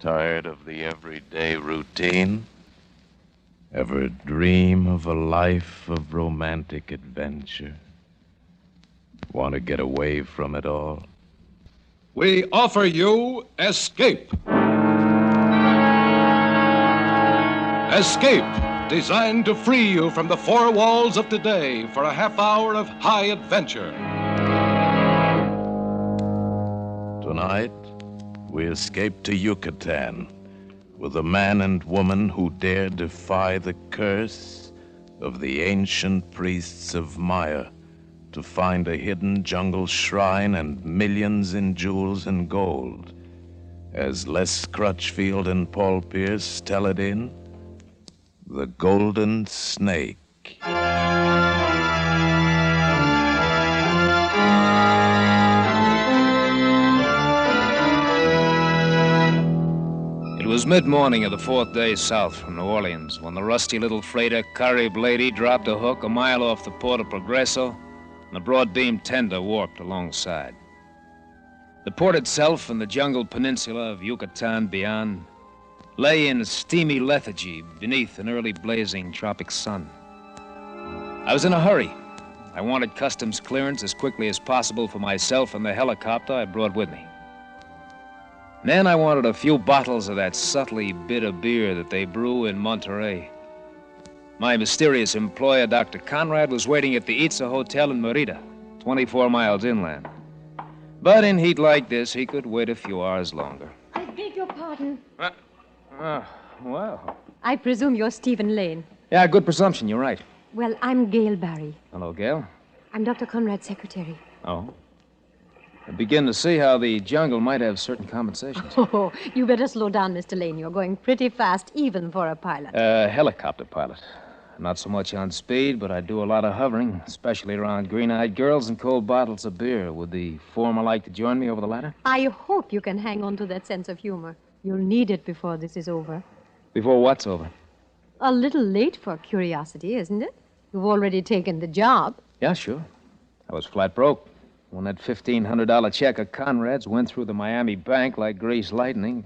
Tired of the everyday routine? Ever dream of a life of romantic adventure? Want to get away from it all? We offer you Escape. Escape, designed to free you from the four walls of today for a half hour of high adventure. Tonight, we escape to Yucatan with a man and woman who dare defy the curse of the ancient priests of Maya to find a hidden jungle shrine and millions in jewels and gold. As Les Crutchfield and Paul Pierce tell it in The Golden Snake. It was mid-morning of the fourth day south from New Orleans when the rusty little freighter Carib Lady dropped a hook a mile off the port of Progreso and the broad-beam tender warped alongside. The port itself and the jungle peninsula of Yucatan beyond lay in steamy lethargy beneath an early blazing tropic sun. I was in a hurry. I wanted customs clearance as quickly as possible for myself and the helicopter I brought with me. Then I wanted a few bottles of that subtly bitter beer that they brew in Monterey. My mysterious employer, Dr. Conrad, was waiting at the Itza Hotel in Merida, 24 miles inland. But in heat like this, he could wait a few hours longer. I beg your pardon. Well. I presume you're Stephen Lane. Yeah, good presumption, you're right. Well, I'm Gail Barry. Hello, Gail. I'm Dr. Conrad's secretary. Oh. I begin to see how the jungle might have certain compensations. Oh, you better slow down, Mr. Lane. You're going pretty fast, even for a pilot. Helicopter pilot. Not so much on speed, but I do a lot of hovering, especially around green-eyed girls and cold bottles of beer. Would the former like to join me over the ladder? I hope you can hang on to that sense of humor. You'll need it before this is over. Before what's over? A little late for curiosity, isn't it? You've already taken the job. Yeah, sure. I was flat broke. When that $1,500 check of Conrad's went through the Miami bank like greased lightning,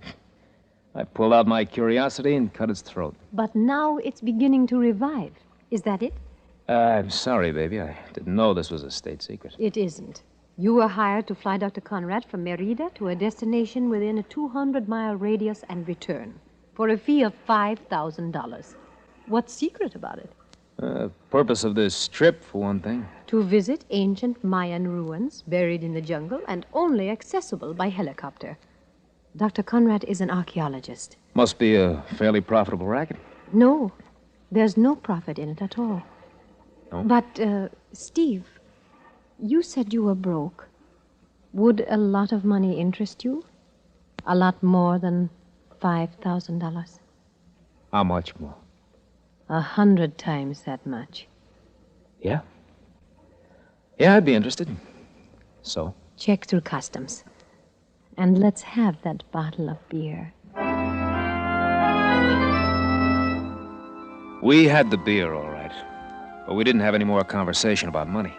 I pulled out my curiosity and cut its throat. But now it's beginning to revive. Is that it? I'm sorry, baby. I didn't know this was a state secret. It isn't. You were hired to fly Dr. Conrad from Merida to a destination within a 200-mile radius and return for a fee of $5,000. What's secret about it? Purpose of this trip, for one thing. To visit ancient Mayan ruins buried in the jungle and only accessible by helicopter. Dr. Conrad is an archaeologist. Must be a fairly profitable racket. No, there's no profit in it at all. No? But, Steve, you said you were broke. Would a lot of money interest you? A lot more than $5,000? How much more? 100 times that much. Yeah? Yeah, I'd be interested. So? Check through customs. And let's have that bottle of beer. We had the beer, all right. But we didn't have any more conversation about money.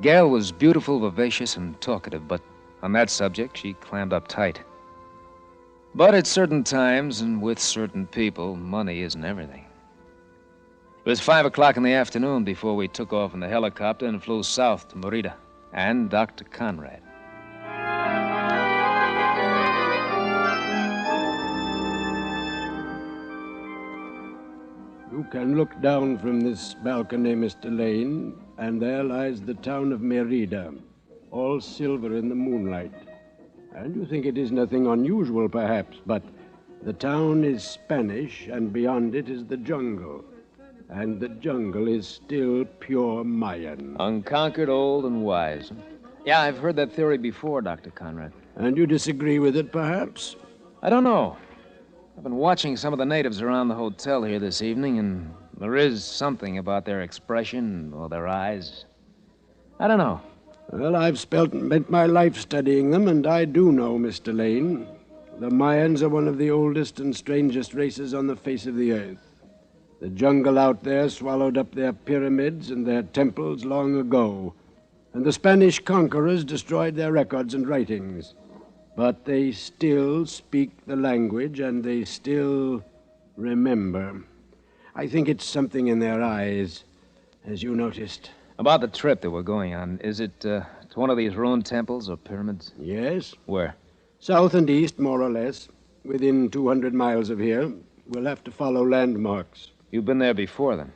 Gail was beautiful, vivacious, and talkative, but on that subject, she clammed up tight. But at certain times and with certain people, money isn't everything. It was 5 o'clock in the afternoon before we took off in the helicopter and flew south to Merida and Dr. Conrad. You can look down from this balcony, Mr. Lane, and there lies the town of Merida, all silver in the moonlight. And you think it is nothing unusual, perhaps, but the town is Spanish, and beyond it is the jungle. And the jungle is still pure Mayan. Unconquered, old, and wise. Yeah, I've heard that theory before, Dr. Conrad. And you disagree with it, perhaps? I don't know. I've been watching some of the natives around the hotel here this evening, and there is something about their expression or their eyes. I don't know. Well, I've spent my life studying them, and I do know, Mr. Lane. The Mayans are one of the oldest and strangest races on the face of the earth. The jungle out there swallowed up their pyramids and their temples long ago, and the Spanish conquerors destroyed their records and writings. But they still speak the language, and they still remember. I think it's something in their eyes, as you noticed. About the trip that we're going on, is it to one of these ruined temples or pyramids? Yes, Where? south and east, more or less. Within 200 miles of here. We'll have to follow landmarks. You've been there before, then?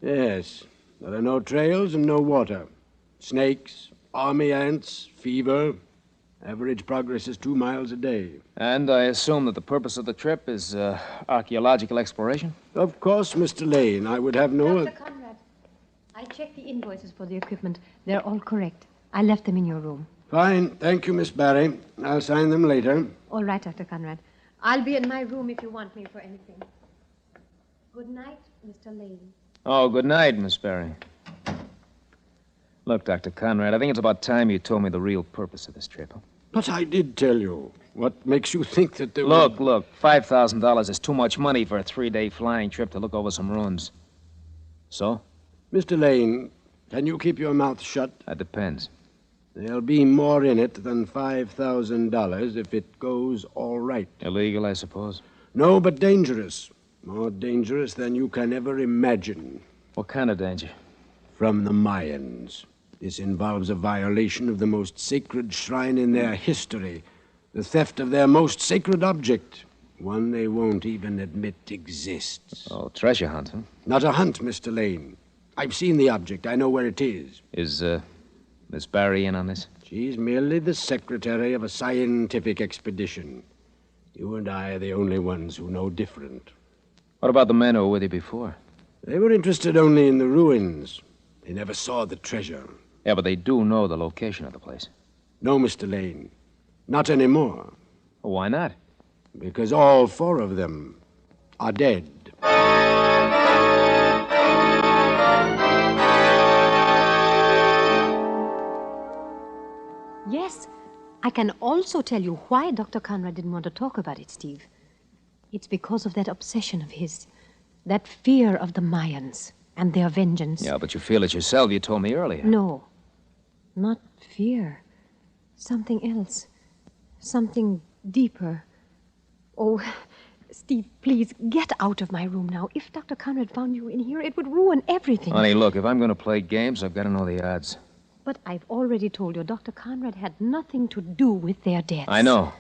Yes, there are no trails and no water. Snakes, army ants, fever. Average progress is 2 miles a day. And I assume that the purpose of the trip is archaeological exploration? Of course, Mr. Lane, I would have no... Dr. Conrad, I checked the invoices for the equipment. They're all correct. I left them in your room. Fine. Thank you, Miss Barry. I'll sign them later. All right, Dr. Conrad. I'll be in my room if you want me for anything. Good night, Mr. Lane. Oh, good night, Miss Barry. Look, Dr. Conrad, I think it's about time you told me the real purpose of this trip. But I did tell you. What makes you think that there Look, $5,000 is too much money for a 3-day flying trip to look over some ruins. So? Mr. Lane, can you keep your mouth shut? That depends. There'll be more in it than $5,000 if it goes all right. Illegal, I suppose? No, but dangerous. More dangerous than you can ever imagine. What kind of danger? From the Mayans. This involves a violation of the most sacred shrine in their history, the theft of their most sacred object, one they won't even admit exists. Oh, treasure hunt, huh? Not a hunt, Mr. Lane. I've seen the object. I know where it is. Is, Miss Barry in on this? She's merely the secretary of a scientific expedition. You and I are the only ones who know different. What about the men who were with you before? They were interested only in the ruins. They never saw the treasure. Yeah, but they do know the location of the place. No, Mr. Lane. Not anymore. Well, why not? Because all 4 of them are dead. Yes, I can also tell you why Dr. Conrad didn't want to talk about it, Steve. It's because of that obsession of his, that fear of the Mayans and their vengeance. Yeah, but you feel it yourself. You told me earlier. No, not fear. Something else. Something deeper. Oh, Steve, please, get out of my room now. If Dr. Conrad found you in here, it would ruin everything. Honey, look, if I'm going to play games, I've got to know the odds. But I've already told you Dr. Conrad had nothing to do with their deaths. I know.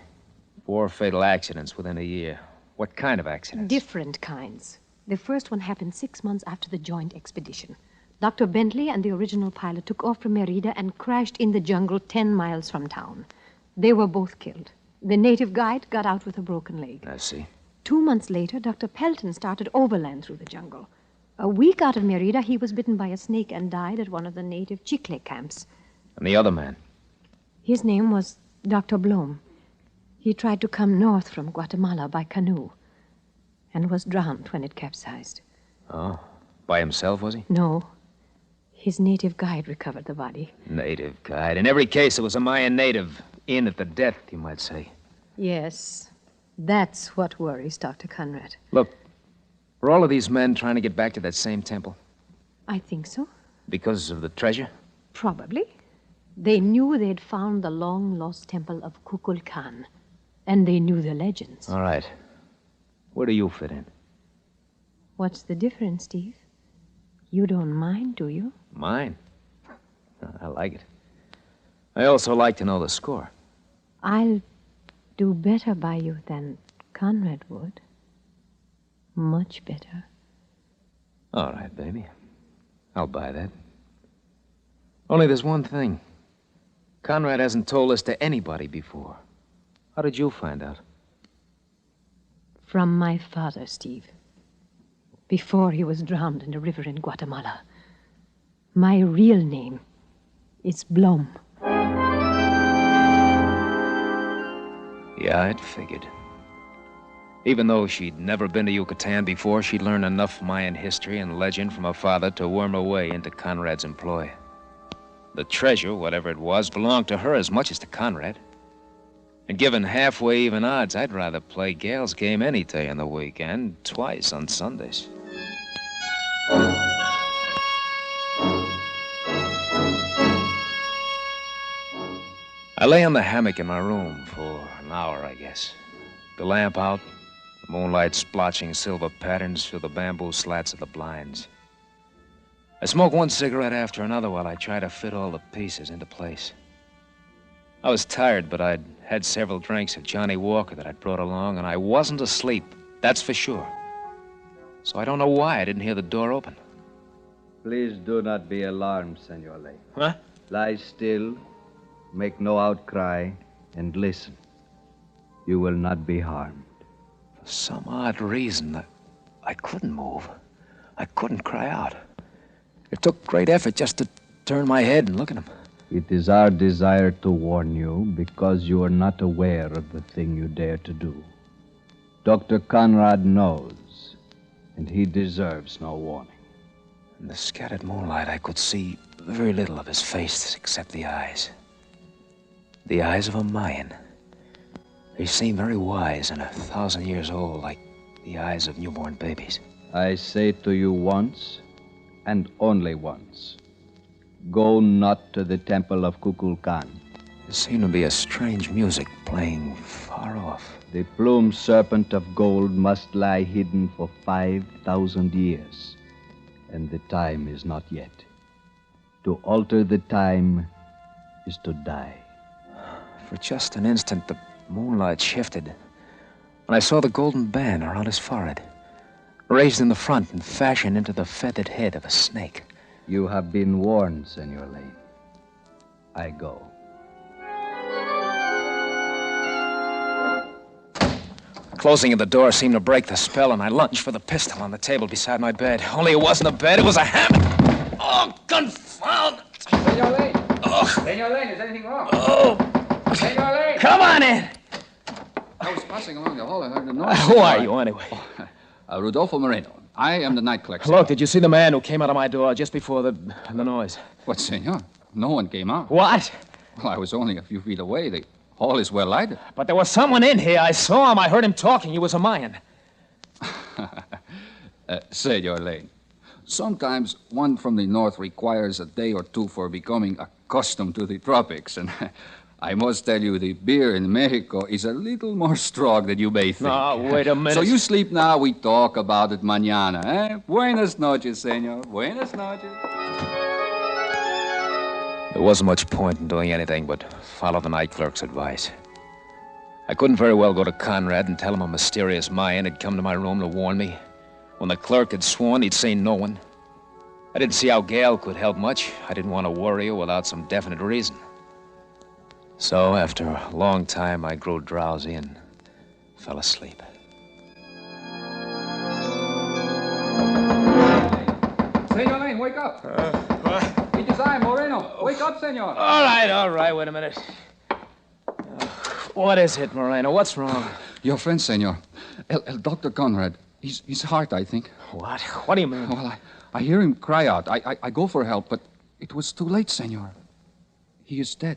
4 fatal accidents within a year. What kind of accidents? Different kinds. The first one happened 6 months after the joint expedition. Dr. Bentley and the original pilot took off from Merida and crashed in the jungle 10 miles from town. They were both killed. The native guide got out with a broken leg. I see. 2 months later, Dr. Pelton started overland through the jungle. A week out of Merida, he was bitten by a snake and died at one of the native Chicle camps. And the other man? His name was Dr. Blom. He tried to come north from Guatemala by canoe and was drowned when it capsized. Oh, by himself, was he? No. His native guide recovered the body. Native guide. In every case, it was a Mayan native. In at the death, you might say. Yes. That's what worries Dr. Conrad. Look, were all of these men trying to get back to that same temple? I think so. Because of the treasure? Probably. They knew they'd found the long-lost temple of Kukulkan, and they knew the legends. All right. Where do you fit in? What's the difference, Steve? You don't mind, do you? Mine? I like it. I also like to know the score. I'll do better by you than Conrad would. Much better. All right, baby. I'll buy that. Only there's one thing. Conrad hasn't told this to anybody before. How did you find out? From my father, Steve. Before he was drowned in a river in Guatemala. My real name is Blom. Yeah, I'd figured. Even though she'd never been to Yucatan before, she'd learned enough Mayan history and legend from her father to worm her way into Conrad's employ. The treasure, whatever it was, belonged to her as much as to Conrad. And given halfway even odds, I'd rather play Gail's game any day in the week, and twice on Sundays. I lay on the hammock in my room for an hour, I guess. The lamp out, the moonlight splotching silver patterns through the bamboo slats of the blinds. I smoked one cigarette after another while I tried to fit all the pieces into place. I was tired, but I'd had several drinks of Johnny Walker that I'd brought along, and I wasn't asleep, that's for sure. So I don't know why I didn't hear the door open. Please do not be alarmed, Senor Lane. Huh? Lie still, make no outcry, and listen. You will not be harmed. For some odd reason, I couldn't move. I couldn't cry out. It took great effort just to turn my head and look at him. It is our desire to warn you because you are not aware of the thing you dare to do. Dr. Conrad knows, and he deserves no warning. In the scattered moonlight, I could see very little of his face except the eyes. The eyes of a Mayan. They seemed very wise and 1,000 years old, like the eyes of newborn babies. I say to you once, and only once, go not to the temple of Kukulkan. There seemed to be a strange music playing far off. The plumed serpent of gold must lie hidden for 5,000 years, and the time is not yet. To alter the time is to die. For just an instant, the moonlight shifted, and I saw the golden band around his forehead, raised in the front and fashioned into the feathered head of a snake. You have been warned, Senor Lane. I go. The closing of the door seemed to break the spell, and I lunged for the pistol on the table beside my bed. Only it wasn't a bed, it was a hammock. Oh, confound it. Senor Lane! Oh. Senor Lane, is anything wrong? Oh. Senor Lane! Come on in. I was passing along the hall. I heard the noise. Who are you, anyway? Rodolfo Moreno. I am the night clerk. Look, did you see the man who came out of my door just before the noise? What, senor? No one came out. What? Well, I was only a few feet away. The hall is well lighted. But there was someone in here. I saw him. I heard him talking. He was a Mayan. Senor Lane, sometimes one from the north requires a day or two for becoming accustomed to the tropics. And I must tell you, the beer in Mexico is a little more strong than you may think. No, wait a minute. So you sleep now, we talk about it mañana, eh? Buenas noches, senor. Buenas noches. There wasn't much point in doing anything but follow the night clerk's advice. I couldn't very well go to Conrad and tell him a mysterious Mayan had come to my room to warn me. When the clerk had sworn he'd seen no one. I didn't see how Gail could help much. I didn't want to worry her without some definite reason. So, after a long time, I grew drowsy and fell asleep. Senor Lane, wake up. What? It is I, Moreno. Wake up, senor. All right, wait a minute. What is it, Moreno? What's wrong? Your friend, senor. Dr. Conrad. His heart, I think. What? What do you mean? Well, I hear him cry out. I go for help, but it was too late, senor. He is dead.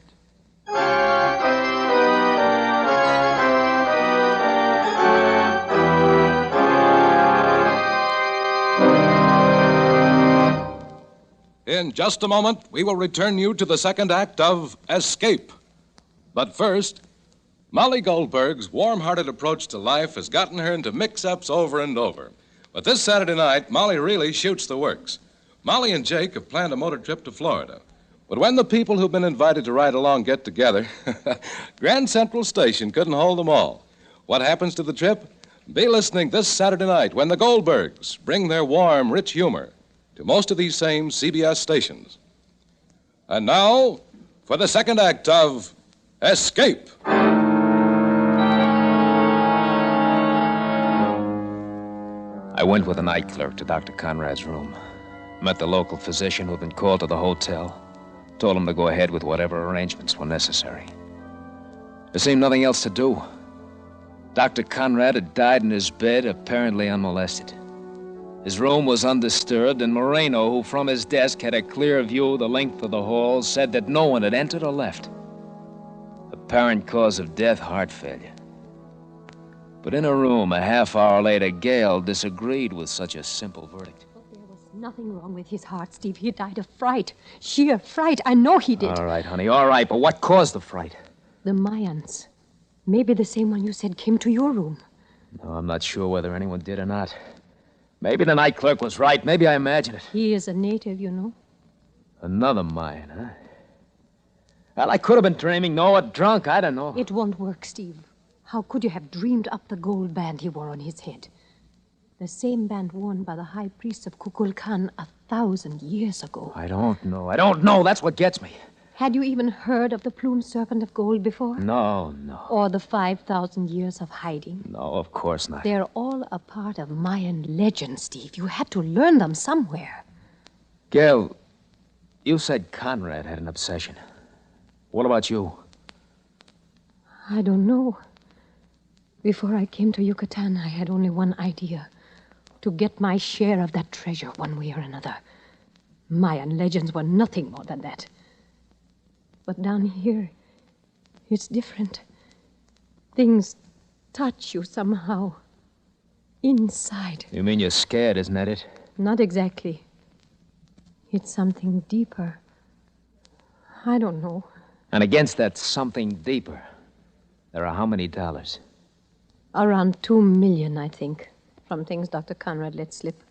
In just a moment, we will return you to the second act of Escape. But first, Molly Goldberg's warm-hearted approach to life has gotten her into mix-ups over and over. But this Saturday night, Molly really shoots the works. Molly and Jake have planned a motor trip to Florida. But when the people who've been invited to ride along get together, Grand Central Station couldn't hold them all. What happens to the trip? Be listening this Saturday night when the Goldbergs bring their warm, rich humor to most of these same CBS stations. And now, for the second act of Escape. I went with the night clerk to Dr. Conrad's room. Met the local physician who'd been called to the hotel. Told him to go ahead with whatever arrangements were necessary. There seemed nothing else to do. Dr. Conrad had died in his bed, apparently unmolested. His room was undisturbed, and Moreno, who from his desk had a clear view of the length of the hall, said that no one had entered or left. Apparent cause of death, heart failure. But in a room a half hour later, Gail disagreed with such a simple verdict. There was nothing wrong with his heart, Steve. He died of fright. Sheer fright. I know he did. All right, honey, all right. But what caused the fright? The Mayans. Maybe the same one you said came to your room. No, I'm not sure whether anyone did or not. Maybe the night clerk was right. Maybe I imagined it. He is a native, you know. Another Mayan, huh? Well, I could have been dreaming, or drunk. I don't know. It won't work, Steve. How could you have dreamed up the gold band he wore on his head? The same band worn by the high priest of Kukulkan 1,000 years ago. I don't know. That's what gets me. Had you even heard of the plumed serpent of gold before? No. Or the 5,000 years of hiding? No, of course not. They're all a part of Mayan legend, Steve. You had to learn them somewhere. Gail, you said Conrad had an obsession. What about you? I don't know. Before I came to Yucatan, I had only one idea. To get my share of that treasure one way or another. Mayan legends were nothing more than that. But down here, it's different. Things touch you somehow. Inside. You mean you're scared, isn't that it? Not exactly. It's something deeper. I don't know. And against that something deeper, there are how many dollars? Around 2 million, I think, from things Dr. Conrad let slip.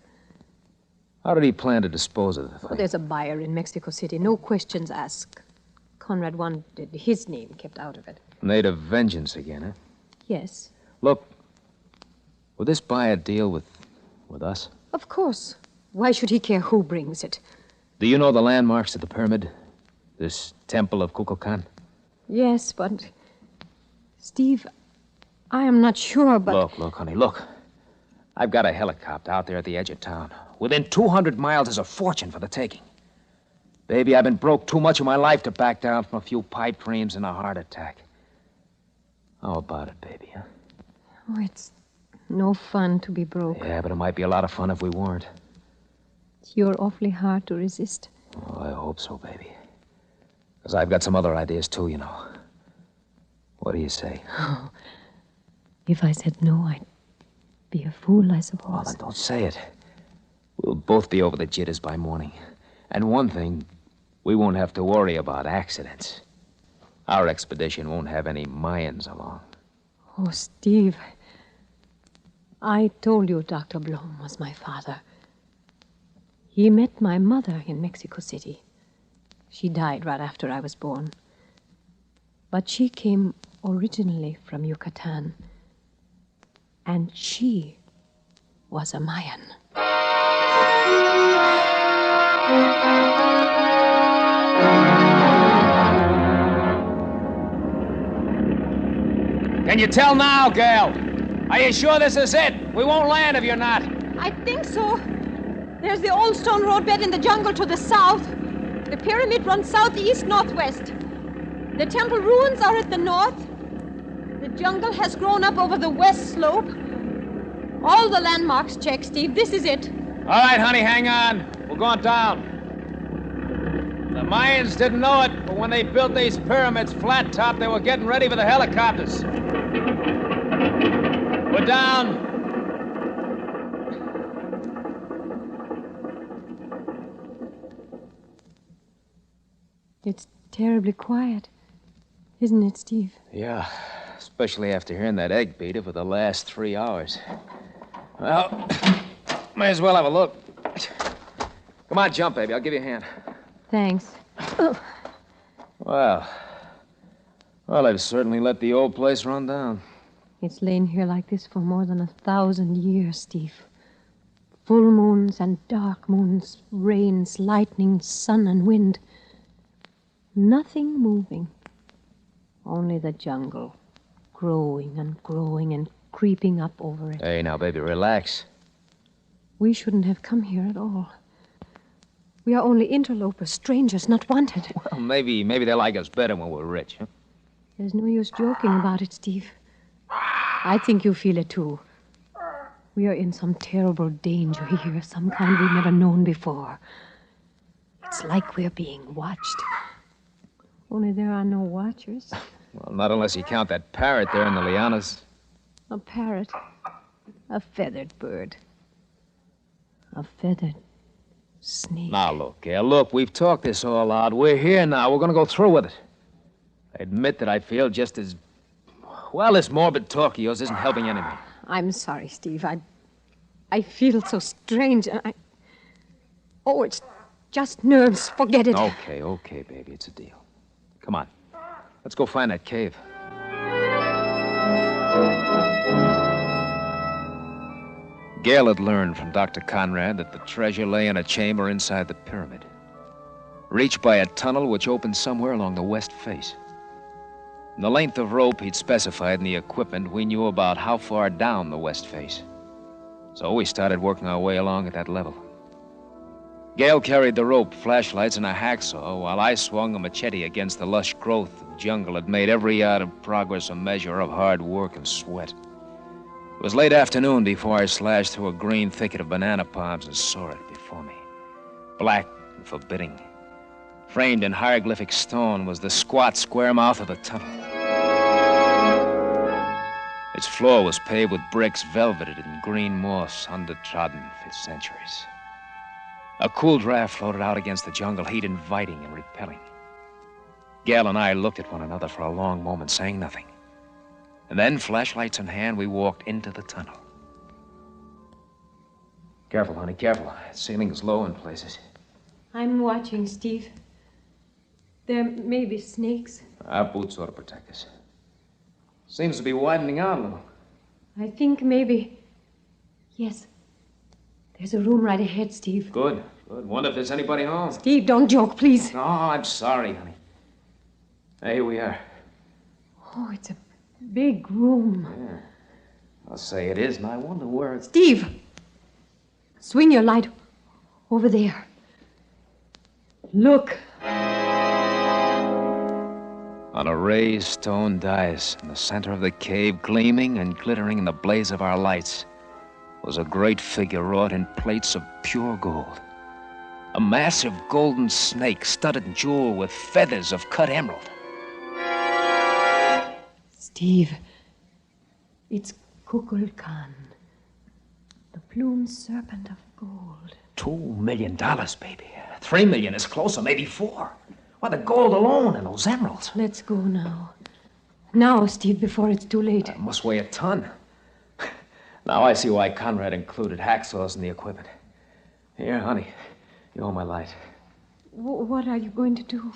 How did he plan to dispose of the thing? Oh, there's a buyer in Mexico City. No questions asked. Conrad wanted his name kept out of it. Native vengeance again, huh? Yes. Look, will this buyer deal with us? Of course. Why should he care who brings it? Do you know the landmarks of the pyramid? This temple of Kukulkan? Yes, but... Steve, I am not sure, but... Look, honey, look. I've got a helicopter out there at the edge of town. Within 200 miles is a fortune for the taking. Baby, I've been broke too much of my life to back down from a few pipe dreams and a heart attack. How about it, baby, huh? Oh, it's no fun to be broke. Yeah, but it might be a lot of fun if we weren't. You're awfully hard to resist. Oh, I hope so, baby. Because I've got some other ideas, too, you know. What do you say? Oh, if I said no, I'd be a fool, I suppose. Well, then don't say it. We'll both be over the jitters by morning. And one thing, we won't have to worry about accidents. Our expedition won't have any Mayans along. Oh, Steve, I told you Dr. Blom was my father. He met my mother in Mexico City. She died right after I was born. But she came originally from Yucatan. And she was a Mayan. Can you tell now, Gail? Are you sure this is it? We won't land if you're not. I think so. There's the old stone roadbed in the jungle to the south. The pyramid runs southeast-northwest. The temple ruins are at the north. The jungle has grown up over the west slope. All the landmarks check, Steve. This is it. All right, honey, hang on. We're going down. The Mayans didn't know it, but when they built these pyramids flat top, they were getting ready for the helicopters. We're down. It's terribly quiet, isn't it, Steve? Yeah, especially after hearing that egg beater for the last 3 hours. Well, may as well have a look. Come on, jump, baby. I'll give you a hand. Thanks. Oh. Well, they've certainly let the old place run down. It's lain here like this for more than 1,000 years, Steve. Full moons and dark moons, rains, lightning, sun and wind. Nothing moving. Only the jungle, growing and growing and creeping up over it. Hey, now, baby, relax. We shouldn't have come here at all. We are only interlopers, strangers, not wanted. Well, maybe they like us better when we're rich, huh? There's no use joking about it, Steve. I think you feel it, too. We are in some terrible danger here, some kind we've never known before. It's like we're being watched. Only there are no watchers. Well, not unless you count that parrot there in the lianas. A parrot. A feathered bird. A feathered snake. Now, look, Gail, look, we've talked this all out. We're here now. We're going to go through with it. I admit that I feel just as... Well, this morbid talk of yours isn't helping anything. I'm sorry, Steve. I feel so strange. Oh, it's just nerves. Forget it. Okay, baby. It's a deal. Come on. Let's go find that cave. Gail had learned from Dr. Conrad that the treasure lay in a chamber inside the pyramid, reached by a tunnel which opened somewhere along the west face. And the length of rope he'd specified in the equipment, we knew about how far down the west face. So we started working our way along at that level. Gail carried the rope, flashlights, and a hacksaw, while I swung a machete against the lush growth of jungle that made every yard of progress a measure of hard work and sweat. It was late afternoon before I slashed through a green thicket of banana palms and saw it before me, black and forbidding. Framed in hieroglyphic stone was the squat, square mouth of the tunnel. Its floor was paved with bricks velveted in green moss, undertrodden for centuries. A cool draft floated out against the jungle heat, inviting and repelling. Gail and I looked at one another for a long moment, saying nothing. And then, flashlights in hand, we walked into the tunnel. Careful, honey, careful. The ceiling is low in places. I'm watching, Steve. There may be snakes. Our boots ought to protect us. Seems to be widening out a little. I think maybe... Yes. There's a room right ahead, Steve. Good. Wonder if there's anybody home. Steve, don't joke, please. Oh, I'm sorry, honey. Here we are. Oh, it's a big room. Yeah. I'll say it is, and I wonder where it's... Steve! Swing your light over there. Look. On a raised stone dais in the center of the cave, gleaming and glittering in the blaze of our lights, was a great figure wrought in plates of pure gold. A massive golden snake studded and jeweled with feathers of cut emerald. Steve, it's Kukulkan, the plumed serpent of gold. $2 million, baby. 3 million is closer, maybe 4. Why, the gold alone and those emeralds. Let's go now. Now, Steve, before it's too late. It must weigh a ton. Now I see why Conrad included hacksaws in the equipment. Here, honey, you owe my light. What are you going to do?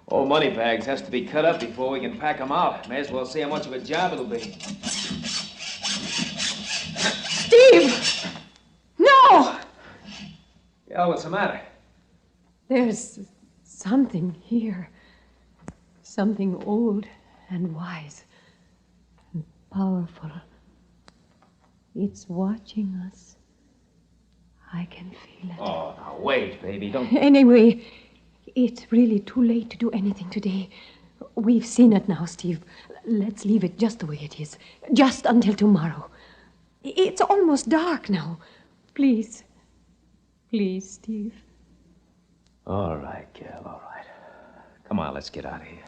Old money bags has to be cut up before we can pack them out. May as well see how much of a job it'll be. Steve! No! Yeah, what's the matter? There's something here. Something old and wise and powerful. It's watching us. I can feel it. Oh, now wait, baby. Don't... Anyway, it's really too late to do anything today. We've seen it now, Steve. Let's leave it just the way it is. Just until tomorrow. It's almost dark now. Please. Please, Steve. All right, Gail, all right. Come on, let's get out of here.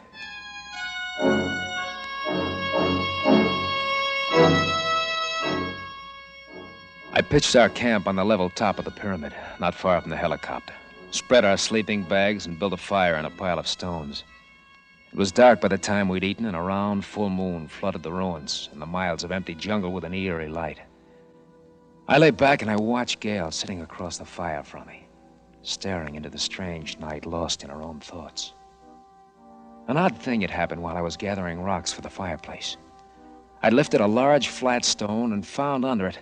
I pitched our camp on the level top of the pyramid, not far from the helicopter, spread our sleeping bags, and built a fire in a pile of stones. It was dark by the time we'd eaten, and a round full moon flooded the ruins and the miles of empty jungle with an eerie light. I lay back and I watched Gail sitting across the fire from me, staring into the strange night, lost in her own thoughts. An odd thing had happened while I was gathering rocks for the fireplace. I'd lifted a large flat stone and found under it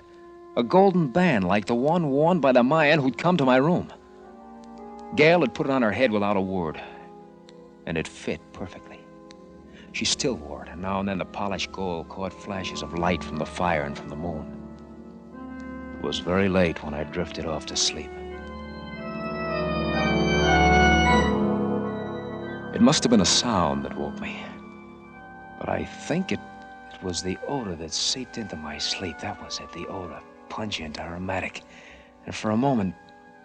a golden band like the one worn by the Mayan who'd come to my room. Gail had put it on her head without a word, and it fit perfectly. She still wore it, and now and then the polished gold caught flashes of light from the fire and from the moon. It was very late when I drifted off to sleep. It must have been a sound that woke me, but I think it was the odor that seeped into my sleep. That was it, the odor. Pungent, aromatic, and for a moment,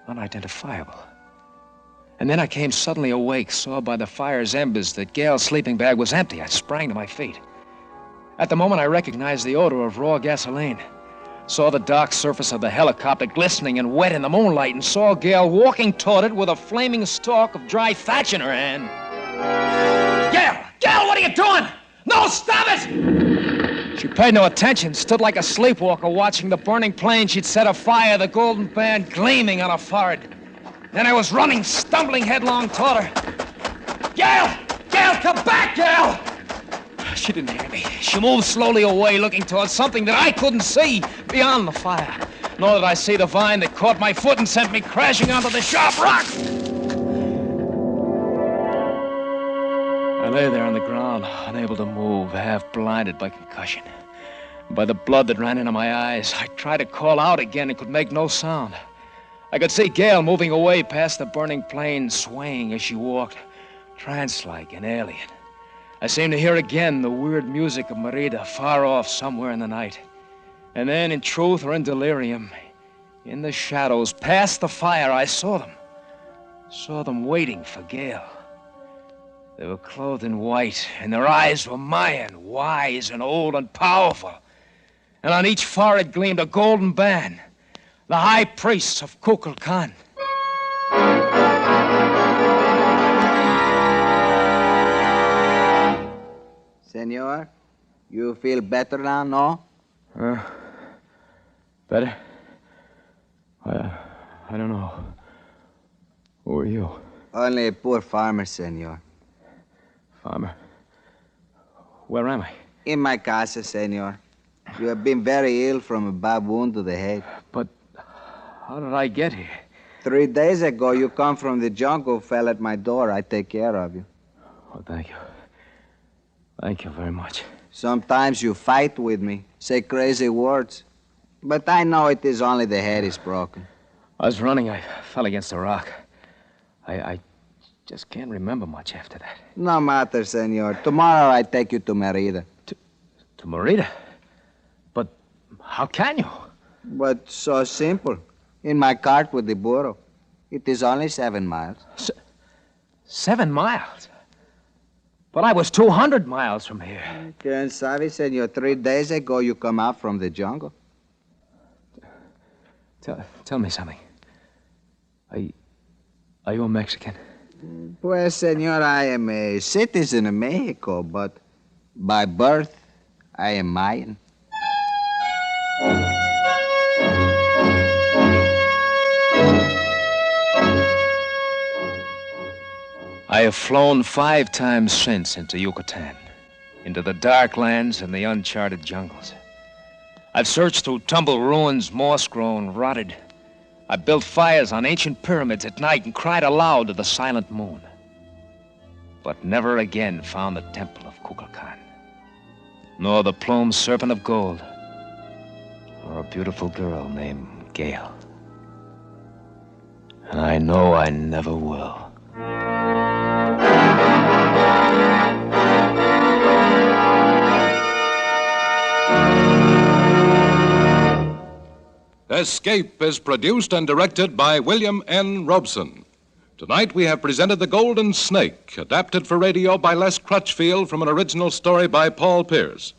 unidentifiable. And then I came suddenly awake, saw by the fire's embers that Gail's sleeping bag was empty. I sprang to my feet. At the moment, I recognized the odor of raw gasoline, saw the dark surface of the helicopter glistening and wet in the moonlight, and saw Gail walking toward it with a flaming stalk of dry thatch in her hand. Gail! Gail, what are you doing? No, stop it! She paid no attention, stood like a sleepwalker watching the burning plane she'd set afire, the golden band gleaming on her forehead. Then I was running, stumbling headlong toward her. Gail! Gail, come back, Gail! She didn't hear me. She moved slowly away, looking towards something that I couldn't see beyond the fire. Nor did I see the vine that caught my foot and sent me crashing onto the sharp rock. I lay there on the ground, unable to move, half blinded by concussion. By the blood that ran into my eyes, I tried to call out again and could make no sound. I could see Gail moving away past the burning plane, swaying as she walked, trance-like and alien. I seemed to hear again the weird music of Merida far off somewhere in the night. And then, in truth or in delirium, in the shadows, past the fire, I saw them waiting for Gail. They were clothed in white, and their eyes were Mayan, wise and old and powerful. And on each forehead gleamed a golden band, the high priests of Kukulkan. Senor, you feel better now, no? Better? I don't know. Who are you? Only a poor farmer, senor. Farmer? Where am I? In my casa, senor. You have been very ill from a bad wound to the head. But how did I get here? 3 days ago, you come from the jungle, fell at my door. I take care of you. Oh, thank you. Thank you very much. Sometimes you fight with me, say crazy words. But I know it is only the head is broken. I was running. I fell against a rock. I just can't remember much after that. No matter, senor. Tomorrow I take you to Merida. To Merida? But how can you? But so simple. In my cart with the burro. It is only 7 miles. 7 miles? But I was 200 miles from here. Quien sabe, senor. 3 days ago you come out from the jungle. Tell me something. Are you a Mexican? Pues, senor, I am a citizen of Mexico, but by birth, I am Mayan. I have flown 5 times since into Yucatan, into the dark lands and the uncharted jungles. I've searched through tumbled ruins, moss-grown, rotted. I built fires on ancient pyramids at night and cried aloud to the silent moon. But never again found the temple of Kukulkan, nor the plumed serpent of gold, nor a beautiful girl named Gail. And I know I never will. Escape is produced and directed by William N. Robeson. Tonight we have presented The Golden Snake, adapted for radio by Les Crutchfield from an original story by Paul Pierce.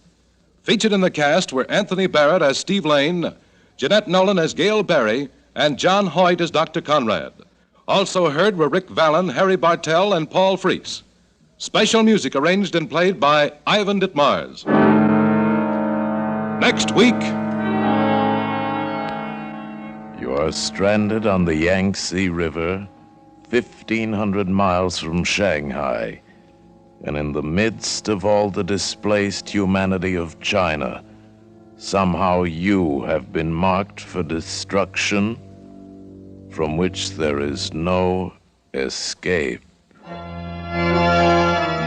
Featured in the cast were Anthony Barrett as Steve Lane, Jeanette Nolan as Gail Barry, and John Hoyt as Dr. Conrad. Also heard were Rick Vallon, Harry Bartell, and Paul Freese. Special music arranged and played by Ivan Ditmars. Next week... You are stranded on the Yangtze River, 1,500 miles from Shanghai, and in the midst of all the displaced humanity of China, somehow you have been marked for destruction from which there is no escape.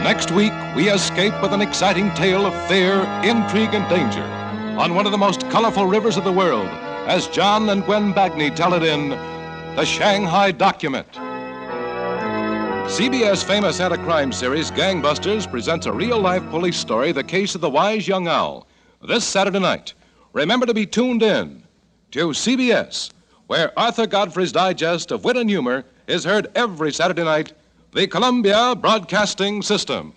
Next week, we escape with an exciting tale of fear, intrigue, and danger on one of the most colorful rivers of the world, as John and Gwen Bagney tell it in The Shanghai Document. CBS famous anti-crime series Gangbusters presents a real-life police story, The Case of the Wise Young Owl, this Saturday night. Remember to be tuned in to CBS, where Arthur Godfrey's digest of wit and humor is heard every Saturday night, the Columbia Broadcasting System.